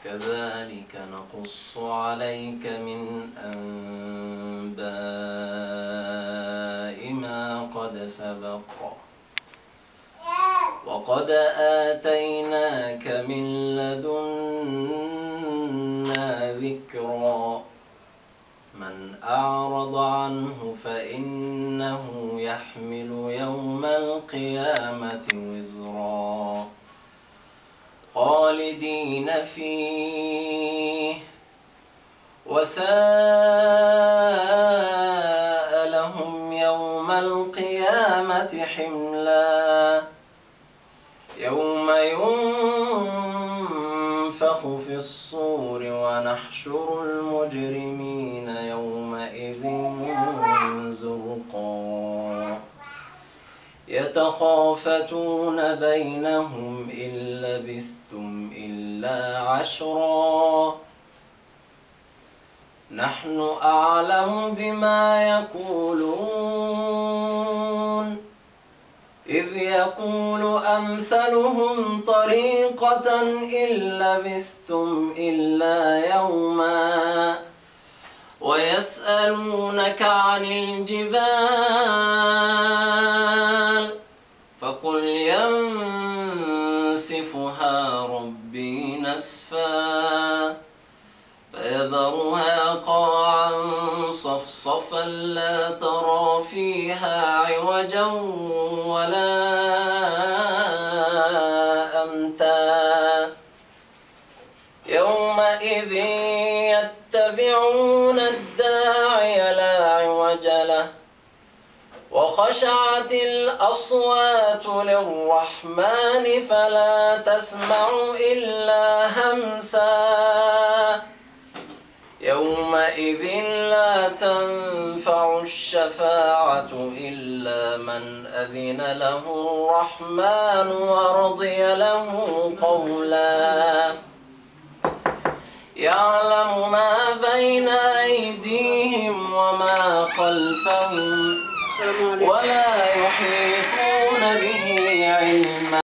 كذلك نقص عليك من أنباء ما قد سبق وقد آتيناك من لدنا ذكرا من أعرض عنه فإنه يحمل يوم القيامة وزرا خالدين فيه وساء لهم يوم القيامة حملا يوم ينفخ في الصور ونحشر المجرمين يومئذ زرقا يتخافتون بينهم إن لبثتم إلا عشرا نحن أعلم بما يقولون إذ يقول أمثلهم طريقة إن لبثتم إلا يوما ويسألونك عن الجبال فقل ينسفها ربي نسفا فيذرها قاعا صفصفا لا ترى فيها عوجا ولا أمتا يومئذ يتبعون الداعي لا عوج له وخشعت الأصوات للرحمن فلا تسمع إلا همسا يومئذ لا تنفع الشفاعة إلا من أذن له الرحمن ورضي له قولا يعلم ما بين أيديهم وما خلفهم ولا يحيطون به علما